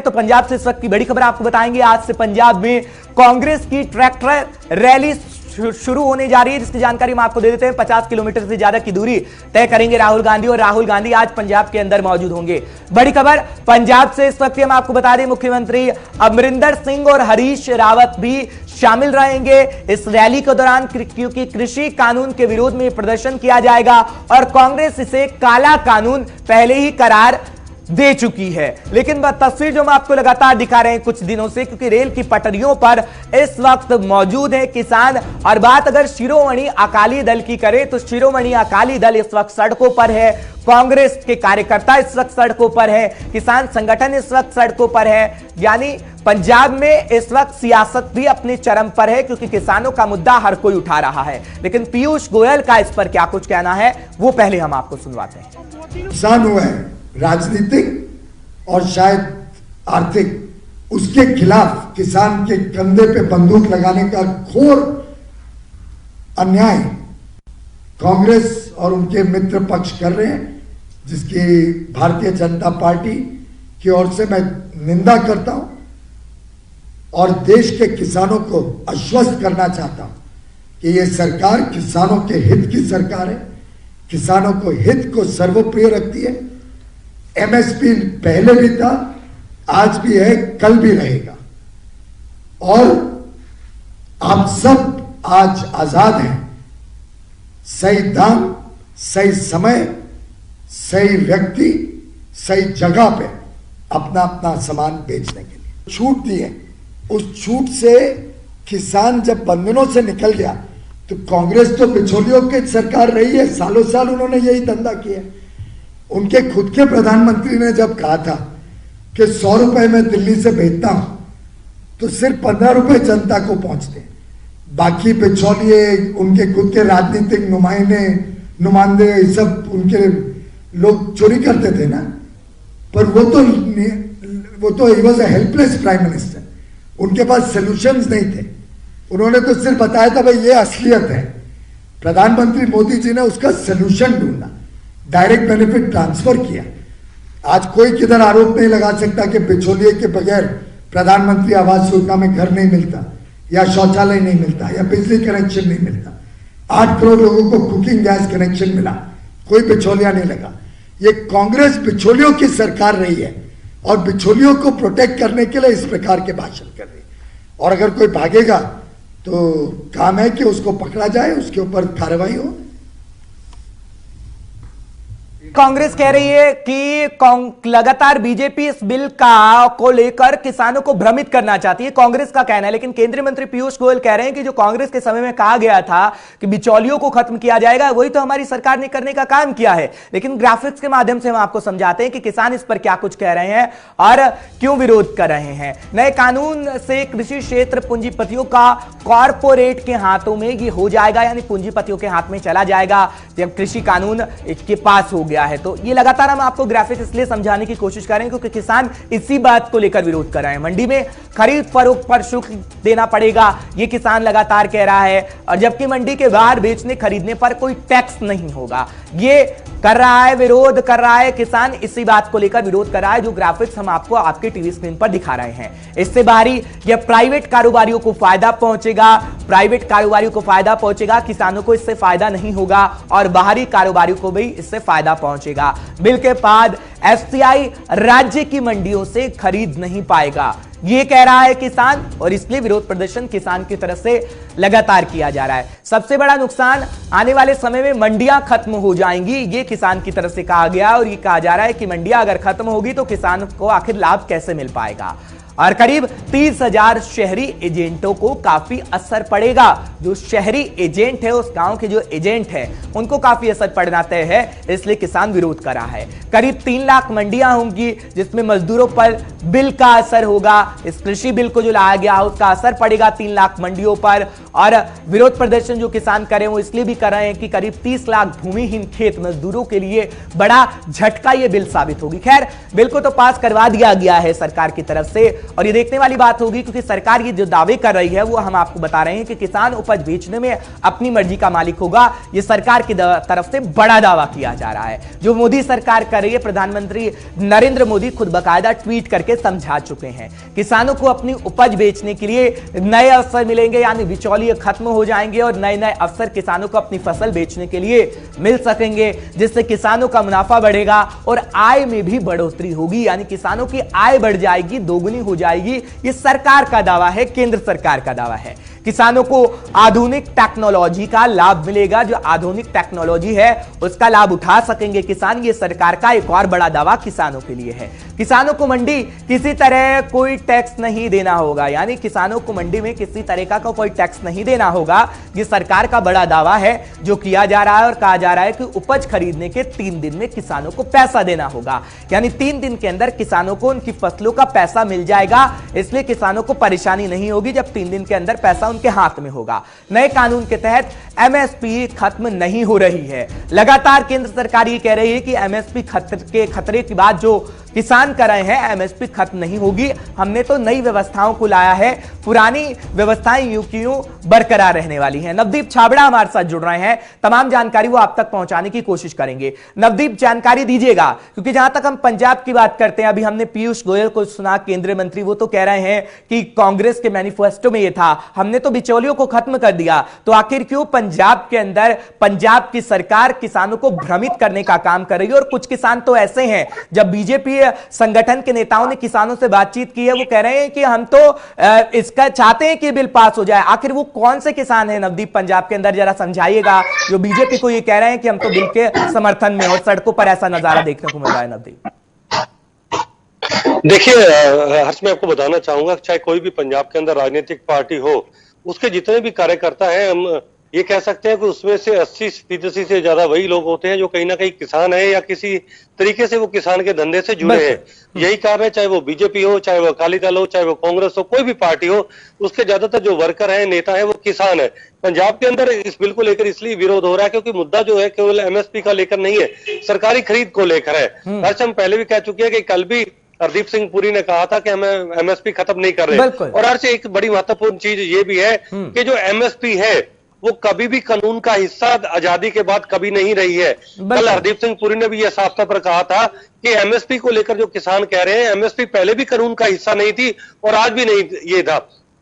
तो पंजाब से इस वक्त की बड़ी खबर आपको बताएंगे। आज से पंजाब में कांग्रेस की ट्रैक्टर रैली शुरू होने जा रही है, जिसकी जानकारी हम आपको दे देते हैं। 50 किलोमीटर से ज्यादा की दूरी तय करेंगे राहुल गांधी, और राहुल गांधी आज पंजाब के अंदर मौजूद होंगे। बड़ी खबर पंजाब से इस वक्त हम आपको बता दें, मुख्यमंत्री अमरिंदर सिंह और हरीश रावत भी शामिल रहेंगे इस रैली के दौरान, क्योंकि कृषि कानून के विरोध में प्रदर्शन किया जाएगा और कांग्रेस इसे काला कानून पहले ही करार दे चुकी है। लेकिन वह तस्वीर जो हम आपको लगातार दिखा रहे हैं कुछ दिनों से, क्योंकि रेल की पटरियों पर इस वक्त मौजूद है किसान। और बात अगर शिरोमणि अकाली दल की करें तो शिरोमणि अकाली दल इस वक्त सड़कों पर है, कांग्रेस के कार्यकर्ता इस वक्त सड़कों पर है, किसान संगठन इस वक्त सड़कों पर है। यानी पंजाब में इस वक्त सियासत भी अपने चरम पर है, क्योंकि किसानों का मुद्दा हर कोई उठा रहा है। लेकिन पीयूष गोयल का इस पर क्या कुछ कहना है वो पहले हम आपको सुनवाते हैं। किसान हुआ है राजनीतिक और शायद आर्थिक, उसके खिलाफ किसान के कंधे पे बंदूक लगाने का घोर अन्याय कांग्रेस और उनके मित्र पक्ष कर रहे हैं, जिसकी भारतीय जनता पार्टी की ओर से मैं निंदा करता हूं और देश के किसानों को आश्वस्त करना चाहता हूं कि यह सरकार किसानों के हित की सरकार है, किसानों को हित को सर्वोपरि रखती है। एमएसपी पहले भी था, आज भी है, कल भी रहेगा, और आप सब आज आजाद हैं सही दाम, सही समय, सही व्यक्ति, सही जगह पे अपना अपना सामान बेचने के लिए छूट दी है। उस छूट से किसान जब बंधनों से निकल गया तो कांग्रेस तो बिचौलियों की सरकार रही है, सालों साल उन्होंने यही धंधा किया। उनके खुद के प्रधानमंत्री ने जब कहा था कि 100 रुपए में दिल्ली से भेजता हूं तो सिर्फ 15 रुपए जनता को पहुंचते, बाकी बिचौलिए, उनके खुद के राजनीतिक नुमाइंदे सब उनके लोग चोरी करते थे ना। पर वो तो he was a helpless prime minister, उनके पास सॉल्यूशंस नहीं थे। उन्होंने तो सिर्फ बताया था भाई ये असलियत है। प्रधानमंत्री मोदी जी ने उसका सॉल्यूशन ढूंढा, डायरेक्ट बेनिफिट ट्रांसफर किया। आज कोई किधर आरोप नहीं लगा सकता कि बिचौलिए के बगैर प्रधानमंत्री आवास योजना में घर नहीं मिलता, या शौचालय नहीं मिलता, या बिजली कनेक्शन नहीं मिलता। 8 करोड़ लोगों को कुकिंग गैस कनेक्शन मिला, कोई बिचौलिया नहीं लगा। ये कांग्रेस बिचौलियों की सरकार रही है और बिचौलियों को प्रोटेक्ट करने के लिए इस प्रकार के भाषण कर रही है। और अगर कोई भागेगा तो काम है कि उसको पकड़ा जाए, उसके ऊपर कार्रवाई हो। कांग्रेस कह रही है कि लगातार बीजेपी इस बिल को लेकर किसानों को भ्रमित करना चाहती है, कांग्रेस का कहना है। लेकिन केंद्रीय मंत्री पीयूष गोयल कह रहे हैं कि जो कांग्रेस के समय में कहा गया था कि बिचौलियों को खत्म किया जाएगा, वही तो हमारी सरकार ने करने का काम किया है। लेकिन ग्राफिक्स के माध्यम से हम आपको समझाते हैं कि किसान इस पर क्या कुछ कह रहे हैं और क्यों विरोध कर रहे हैं। नए कानून से कृषि क्षेत्र पूंजीपतियों का कॉरपोरेट के हाथों में ये हो जाएगा, यानी पूंजीपतियों के हाथ में चला जाएगा जब कृषि कानून इसके पास हो गया है। तो ये लगातार हम आपको ग्राफिक इसलिए समझाने की कोशिश कर रहे हैं क्योंकि किसान इसी बात को लेकर विरोध कर रहे हैं। मंडी में खरीद फरोख्त पर शुल्क देना पड़ेगा, ये किसान लगातार कह रहा है, और जबकि मंडी के बाहर बेचने खरीदने पर कोई टैक्स नहीं होगा, ये कर रहा है, विरोध कर रहा है किसान। इसी बात को लेकर विरोध कर रहा है, जो ग्राफिक्स हम आपको आपके टीवी स्क्रीन पर दिखा रहे हैं। इससे बाहरी यह प्राइवेट कारोबारियों को फायदा पहुंचेगा, प्राइवेट कारोबारियों को फायदा पहुंचेगा, किसानों को इससे फायदा नहीं होगा और बाहरी कारोबारियों को भी इससे फायदा पहुंचेगा। बिल के बाद एफसीआई राज्य की मंडियों से खरीद नहीं पाएगा, ये कह रहा है किसान, और इसलिए विरोध प्रदर्शन किसान की तरफ से लगातार किया जा रहा है। सबसे बड़ा नुकसान आने वाले समय में मंडियां खत्म हो जाएंगी, ये किसान की तरफ से कहा गया, और ये कहा जा रहा है कि मंडियां अगर खत्म होगी तो किसान को आखिर लाभ कैसे मिल पाएगा। और करीब 30,000 शहरी एजेंटों को काफी असर पड़ेगा। जो शहरी एजेंट है, उस गांव के जो एजेंट है, उनको काफी असर पड़ना तय है, इसलिए किसान विरोध कर रहा है। करीब 3 लाख मंडियां होंगी जिसमें मजदूरों पर बिल का असर होगा। इस कृषि बिल को जो लाया गया उसका असर पड़ेगा 3 लाख मंडियों पर। और विरोध प्रदर्शन जो किसान कर रहे हैं वो इसलिए भी कर रहे हैं कि करीब 30 लाख भूमिहीन खेत मजदूरों के लिए बड़ा झटका ये बिल साबित होगी। खैर, बिल को तो पास करवा दिया गया है सरकार की तरफ से, और ये देखने वाली बात होगी क्योंकि सरकार ये जो दावे कर रही है वो हम आपको बता रहे हैं कि किसान उपज बेचने में अपनी मर्जी का मालिक होगा। ये सरकार की तरफ से बड़ा दावा किया जा रहा है। जो मोदी सरकार कर रही है, प्रधानमंत्री प्रधानमंत्री नरेंद्र मोदी खुद बाकायदा ट्वीट करके समझा चुके हैं। किसानों को अपनी उपज बेचने के लिए नए अवसर मिलेंगे, यानी बिचौलिए खत्म हो जाएंगे और नए नए अवसर किसानों को अपनी फसल बेचने के लिए मिल सकेंगे, जिससे किसानों का मुनाफा बढ़ेगा और आय में भी बढ़ोतरी होगी, यानी किसानों की आय बढ़ जाएगी, दोगुनी हो जाएगी। ये सरकार का दावा है, केंद्र सरकार का दावा है। किसानों को आधुनिक टेक्नोलॉजी का लाभ मिलेगा, जो आधुनिक टेक्नोलॉजी है उसका लाभ उठा सकेंगे किसान। ये सरकार का एक और बड़ा दावा किसानों के लिए है। किसानों को मंडी किसी तरह कोई टैक्स नहीं देना होगा, यानी किसानों को मंडी में किसी तरह का कोई टैक्स नहीं देना होगा। ये सरकार का बड़ा दावा है जो किया जा रहा है और कहा जा रहा है कि उपज खरीदने के 3 दिन में किसानों को पैसा देना होगा, यानी 3 दिन के अंदर किसानों को उनकी फसलों का पैसा मिल जाएगा। इसलिए किसानों को परेशानी नहीं होगी जब 3 दिन के अंदर पैसा उनके हाथ में होगा। नए कानून के तहत एमएसपी खत्म नहीं हो रही है। लगातार केंद्र सरकार ये कह रही है कि एमएसपी खतरे की बात जो किसान कर रहे हैं, एमएसपी खत्म नहीं होगी। हमने तो नई व्यवस्थाओं को लाया है, पुरानी व्यवस्थाएं यूं की यूं बरकरार रहने वाली हैं। नवदीप छाबड़ा हमारे साथ जुड़ रहे हैं, तमाम जानकारी वो आप तक पहुंचाने की कोशिश करेंगे। नवदीप, जानकारी दीजिएगा, क्योंकि जहां तक हम पंजाब की बात करते हैं, अभी हमने पीयूष गोयल को सुना, केंद्रीय मंत्री, वो तो कह रहे हैं कि कांग्रेस के मैनिफेस्टो में यह था, हमने तो बिचौलियों को खत्म कर दिया। तो आखिर क्यों पंजाब के अंदर पंजाब की सरकार किसानों को भ्रमित करने का काम कर रही है? और कुछ किसान तो ऐसे हैं, जब बीजेपी संगठन के नेताओं ने किसानों से बातचीत की है, वो कह रहे हैं कि हम तो इसका चाहते हैं कि बिल पास हो जाए। आखिर वो कौन से किसान हैं नवदीप पंजाब के अंदर, जरा समझाइएगा, जो बीजेपी को ये कह रहे हैं कि हम तो बिल के समर्थन में, और सड़कों पर ऐसा नजारा देखने को मिल रहा है। नवदीप देखिए हर्ष, मैं आपको बताना चाहूंगा, चाहे कोई भी पंजाब के अंदर राजनीतिक पार्टी हो, उसके जितने भी कार्यकर्ता हैं, हम ये कह सकते हैं कि उसमें से 80% से ज्यादा वही लोग होते हैं जो कहीं ना कहीं किसान है या किसी तरीके से वो किसान के धंधे से जुड़े हैं। यही कारण है, चाहे वो बीजेपी हो, चाहे वो अकाली दल हो, चाहे वो कांग्रेस हो, कोई भी पार्टी हो, उसके ज्यादातर जो वर्कर है, नेता है, वो किसान है। पंजाब के अंदर इस बिल को लेकर इसलिए विरोध हो रहा है क्योंकि मुद्दा जो है केवल एमएसपी का लेकर नहीं है, सरकारी खरीद को लेकर है। हर्ष, हम पहले भी कह चुके हैं कि कल भी हरदीप सिंह पुरी ने कहा था कि हम एमएसपी खत्म नहीं कर रहे। और हर्ष, एक बड़ी महत्वपूर्ण चीज ये भी है कि जो एमएसपी है वो कभी भी कानून का हिस्सा आजादी के बाद कभी नहीं रही है। कल हरदीप सिंह पुरी ने भी यह साफ तौर पर कहा था कि एमएसपी को लेकर जो किसान कह रहे हैं, एमएसपी पहले भी कानून का हिस्सा नहीं थी और आज भी नहीं ये था।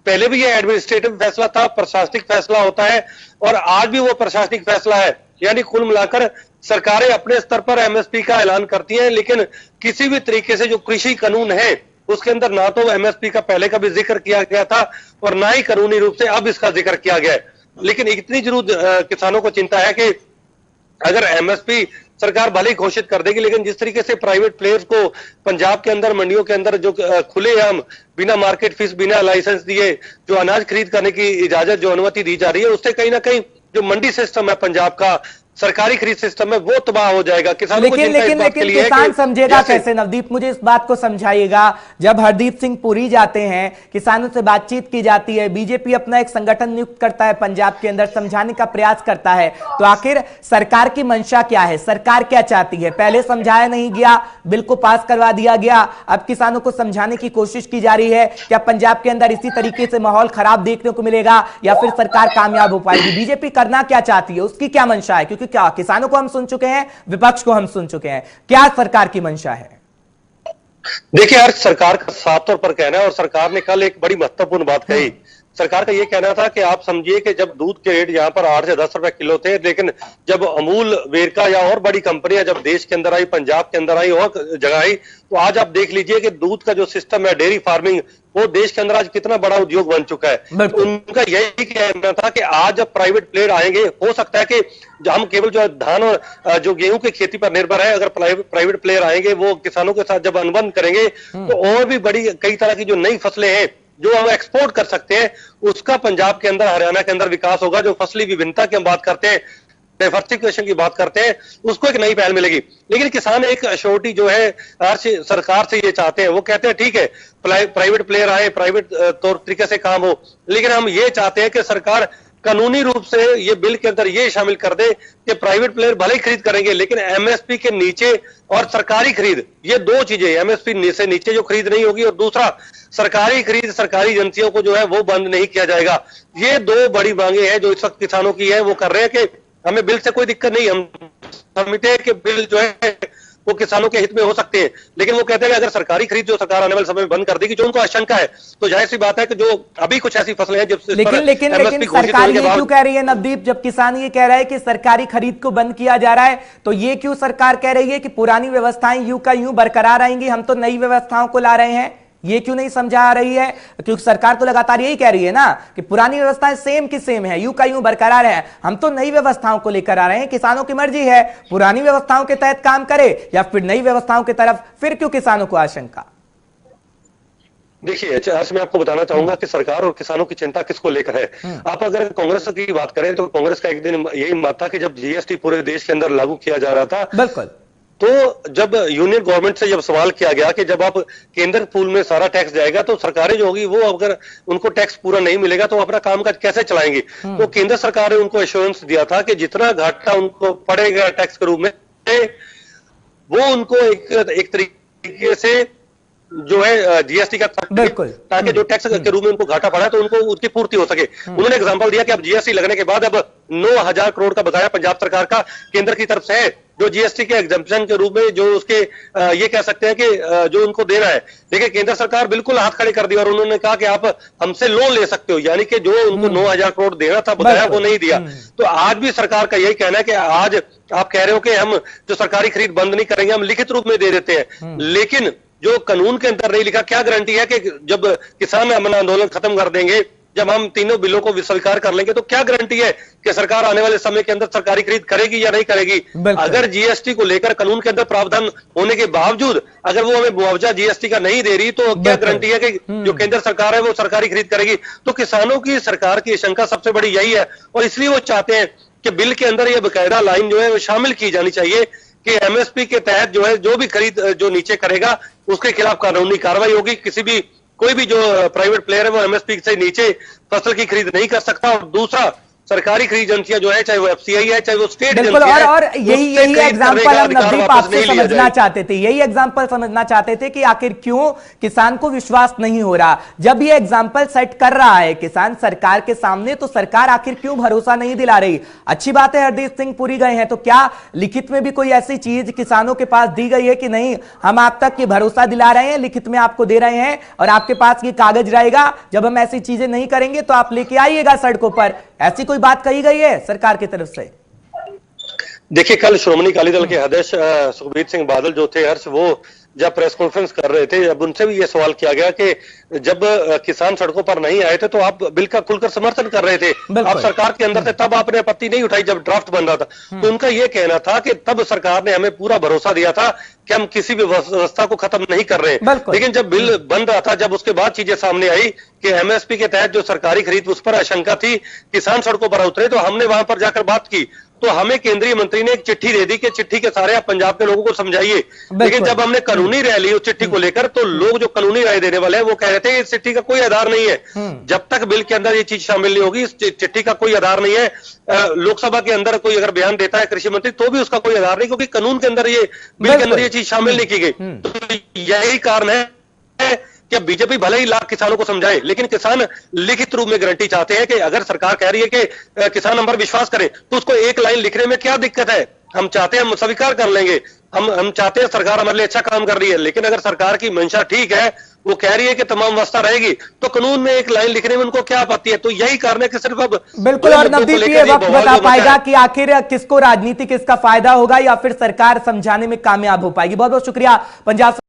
पहले भी ये एडमिनिस्ट्रेटिव फैसला था, प्रशासनिक फैसला होता है, और आज भी वो प्रशासनिक फैसला है। यानी कुल मिलाकर सरकारें अपने स्तर पर एमएसपी का ऐलान करती हैं, लेकिन किसी भी तरीके से जो कृषि कानून है उसके अंदर ना तो एमएसपी का पहले कभी जिक्र किया गया था और ना ही कानूनी रूप से अब इसका जिक्र किया गया है। लेकिन इतनी जरूर किसानों को चिंता है कि अगर एमएसपी सरकार भले ही घोषित कर देगी, लेकिन जिस तरीके से प्राइवेट प्लेयर्स को पंजाब के अंदर मंडियों के अंदर जो खुलेआम बिना मार्केट फीस, बिना लाइसेंस दिए जो अनाज खरीद करने की इजाजत, जो अनुमति दी जा रही है, उससे कहीं ना कहीं जो मंडी सिस्टम है पंजाब का, सरकारी खरीद सिस्टम है, वो तबाह हो जाएगा। किसानों लेकिन किसान समझेगा कैसे? नवदीप, मुझे इस बात को समझाइएगा। जब हरदीप सिंह पुरी जाते हैं, किसानों से बातचीत की जाती है, बीजेपी अपना एक संगठन नियुक्त करता है पंजाब के अंदर, समझाने का प्रयास करता है, तो आखिर सरकार की मंशा क्या है? सरकार क्या चाहती है? पहले समझाया नहीं गया, बिल को पास करवा दिया गया, अब किसानों को समझाने की कोशिश की जा रही है। क्या पंजाब के अंदर इसी तरीके से माहौल खराब देखने को मिलेगा या फिर सरकार कामयाब हो पाएगी? बीजेपी करना क्या चाहती है, उसकी क्या मंशा है? क्योंकि क्या किसानों को हम सुन चुके हैं, विपक्ष को हम सुन चुके हैं, क्या सरकार की मंशा है? देखिए यार, सरकार का साफ तौर पर कहना है, और सरकार ने कल एक बड़ी महत्वपूर्ण बात कही। सरकार का यह कहना था कि आप समझिए कि जब दूध के रेट यहाँ पर 8 से 10 रुपए किलो थे, लेकिन जब अमूल, वेरका या और बड़ी कंपनियां जब देश के अंदर आई, पंजाब के अंदर आई, और जगह आई, तो आज आप देख लीजिए कि दूध का जो सिस्टम है, डेयरी फार्मिंग, वो देश के अंदर आज कितना बड़ा उद्योग बन चुका है। उनका यही कहना था कि आज जब प्राइवेट प्लेयर आएंगे, हो सकता है कि हम केवल जो धान और जो गेहूं की खेती पर निर्भर है, अगर प्राइवेट प्लेयर आएंगे, वो किसानों के साथ जब अनुबंध करेंगे, तो और भी बड़ी कई तरह की जो नई फसलें हैं जो हम एक्सपोर्ट कर सकते हैं, उसका पंजाब के अंदर, हरियाणा के अंदर विकास होगा। जो फसली विभिन्नता की हम बात करते हैं, डाइवर्सिफिकेशन की बात करते हैं, उसको एक नई पहल मिलेगी। लेकिन किसान एक अश्योरिटी जो है सरकार से ये चाहते हैं, वो कहते हैं ठीक है प्राइवेट प्लेयर आए, प्राइवेट तौर तरीके से काम हो, लेकिन हम ये चाहते हैं कि सरकार कानूनी रूप से ये बिल के अंदर ये शामिल कर दे कि प्राइवेट प्लेयर भले ही खरीद करेंगे, लेकिन एमएसपी के नीचे और सरकारी खरीद, ये दो चीजें, एमएसपी से नीचे जो खरीद नहीं होगी, और दूसरा सरकारी खरीद, सरकारी एजेंसियों को जो है वो बंद नहीं किया जाएगा। ये दो बड़ी मांगे हैं जो इस वक्त किसानों की है। वो कर रहे हैं कि हमें बिल से कोई दिक्कत नहीं, हम समझते हैं कि बिल जो है वो किसानों के हित में हो सकते हैं, लेकिन वो कहते हैं कि अगर सरकारी खरीद जो सरकार आने वाले समय में बंद कर देगी, जो उनको आशंका है, तो जाहिर सी बात है कि जो अभी कुछ ऐसी फसलें हैं जब लेकिन सरकार ये क्यों कह रही है नवदीप, जब किसान ये कह रहा है कि सरकारी खरीद को बंद किया जा रहा है, तो ये क्यों सरकार कह रही है कि पुरानी व्यवस्थाएं यूं का यूं बरकरार रहेंगी, हम तो नई व्यवस्थाओं को ला रहे हैं? ये क्यों नहीं समझा रही है? क्योंकि सरकार तो लगातार यही कह रही है ना कि पुरानी व्यवस्थाएं सेम की सेम है, यूं का यूं बरकरार है, हम तो नई व्यवस्थाओं को लेकर आ रहे हैं। किसानों की मर्जी है पुरानी व्यवस्थाओं के तहत काम करे या फिर नई व्यवस्थाओं की तरफ, फिर क्यों किसानों को आशंका? देखिए आज मैं आपको बताना चाहूंगा कि सरकार और किसानों की चिंता किसको लेकर है। आप अगर कांग्रेस की बात करें तो कांग्रेस का एक दिन यही मत था कि जब जीएसटी पूरे देश के अंदर लागू किया जा रहा था, बिल्कुल, तो जब यूनियन गवर्नमेंट से जब सवाल किया गया कि जब आप केंद्र पूल में सारा टैक्स जाएगा तो सरकारें जो होगी वो अगर उनको टैक्स पूरा नहीं मिलेगा तो अपना कामकाज कैसे चलाएंगी, तो केंद्र सरकार ने उनको एश्योरेंस दिया था कि जितना घाटा उनको पड़ेगा टैक्स के रूप में वो उनको एक तरीके से जो है जीएसटी का बिल्कुल, ताकि जो टैक्स के रूप में उनको घाटा पड़ा तो उनको उसकी पूर्ति हो सके। उन्होंने एग्जांपल दिया कि अब जीएसटी लगने के बाद अब 9,000 करोड़ का बकाया पंजाब सरकार का केंद्र की तरफ से है, जो जीएसटी के एग्जम्पशन के रूप में जो उसके ये कह सकते हैं कि जो उनको देना है। देखिए केंद्र सरकार बिल्कुल हाथ खड़े कर दिया और उन्होंने कहा कि आप हमसे लोन ले सकते हो, यानी कि जो उनको 9,000 करोड़ देना था बकाया वो नहीं दिया। तो आज भी सरकार का यही कहना है कि आज आप कह रहे हो कि हम जो सरकारी खरीद बंद नहीं करेंगे, हम लिखित रूप में दे देते हैं, लेकिन जो कानून के अंदर नहीं लिखा, क्या गारंटी है कि जब किसान अमन आंदोलन खत्म कर देंगे, जब हम तीनों बिलों को स्वीकार कर लेंगे, तो क्या गारंटी है कि सरकार आने वाले समय के अंदर सरकारी खरीद करेगी या नहीं करेगी? अगर जीएसटी को लेकर कानून के अंदर प्रावधान होने के बावजूद अगर वो हमें मुआवजा जीएसटी का नहीं दे रही, तो क्या गारंटी है कि जो केंद्र सरकार है वो सरकारी खरीद करेगी? तो किसानों की सरकार की शंका सबसे बड़ी यही है और इसलिए वो चाहते हैं कि बिल के अंदर ये बकायदा लाइन जो है वो शामिल की जानी चाहिए कि एमएसपी के तहत जो है जो भी खरीद जो नीचे करेगा उसके खिलाफ कानूनी कार्रवाई होगी। कोई भी जो प्राइवेट प्लेयर है वो एमएसपी से नीचे फसल की खरीद नहीं कर सकता। और दूसरा, सरकारी खरीद एजेंसियां जो है, चाहे वो एफसीआई है चाहे वो स्टेट बिल्कुल, और यही एग्जांपल हम नवदीप आपसे समझना चाहते थे, यही एग्जांपल समझना चाहते थे कि आखिर क्यों किसान को विश्वास नहीं हो रहा। जब ये एग्जांपल सेट कर रहा है किसान सरकार के सामने, तो सरकार आखिर क्यों भरोसा नहीं दिला रही? अच्छी बात है हरदीप सिंह पुरी गए हैं, तो क्या लिखित में भी कोई ऐसी चीज किसानों के पास दी गई है कि नहीं हम आप तक ये भरोसा दिला रहे हैं, लिखित में आपको दे रहे हैं और आपके पास ये कागज रहेगा, जब हम ऐसी चीजें नहीं करेंगे तो आप लेके आइएगा सड़कों पर, ऐसी कोई बात कही गई है सरकार की तरफ से? देखिए कल श्रोमणी अकाली दल के अध्यक्ष सुखबीर सिंह बादल जो थे हर्ष, वो जब प्रेस कॉन्फ्रेंस कर रहे थे, जब उनसे भी ये सवाल किया गया कि जब किसान सड़कों पर नहीं आए थे तो आप बिल का खुलकर समर्थन कर रहे थे, आप सरकार के अंदर थे, तब आपने आपत्ति नहीं उठाई जब ड्राफ्ट बन रहा था। तो उनका ये कहना था कि तब सरकार ने हमें पूरा भरोसा दिया था कि हम किसी भी व्यवस्था को खत्म नहीं कर रहे हैं। लेकिन जब बिल बन रहा था, जब उसके बाद चीजें सामने आई कि एमएसपी के तहत जो सरकारी खरीद उस पर आशंका थी, किसान सड़कों पर उतरे, तो हमने वहां पर जाकर बात की, तो हमें केंद्रीय मंत्री ने एक चिट्ठी दे दी कि चिट्ठी के सारे आप पंजाब के लोगों को समझाइए। लेकिन जब हमने कानूनी राय ली उस चिट्ठी को लेकर, तो लोग जो कानूनी राय देने वाले हैं वो कह रहे थे इस चिट्ठी का कोई आधार नहीं है, जब तक बिल के अंदर ये चीज शामिल नहीं होगी इस चिट्ठी का कोई आधार नहीं है। लोकसभा के अंदर कोई अगर बयान देता है कृषि मंत्री तो भी उसका कोई आधार नहीं, क्योंकि कानून के अंदर ये बिल के अंदर ये चीज शामिल नहीं की गई। तो यही कारण है कि बीजेपी भले ही लाख किसानों को समझाए, लेकिन किसान लिखित रूप में गारंटी चाहते हैं कि अगर सरकार कह रही है कि किसान हम पर विश्वास करें, तो उसको एक लाइन लिखने में क्या दिक्कत है? हम चाहते हैं, हम स्वीकार कर लेंगे, हम चाहते हैं सरकार हमारे लिए अच्छा काम कर रही है, लेकिन अगर सरकार की मंशा ठीक है, वो कह रही है कि तमाम व्यवस्था रहेगी, तो कानून में एक लाइन लिखने में उनको क्या आपत्ति है? तो यही कारण है कि सिर्फ अब बिल्कुल। और नवदीप ये वक्त बता पाएगा कि आखिर किसको राजनीति किसका फायदा होगा या फिर सरकार समझाने में कामयाब हो पाएगी। बहुत बहुत शुक्रिया पंजाब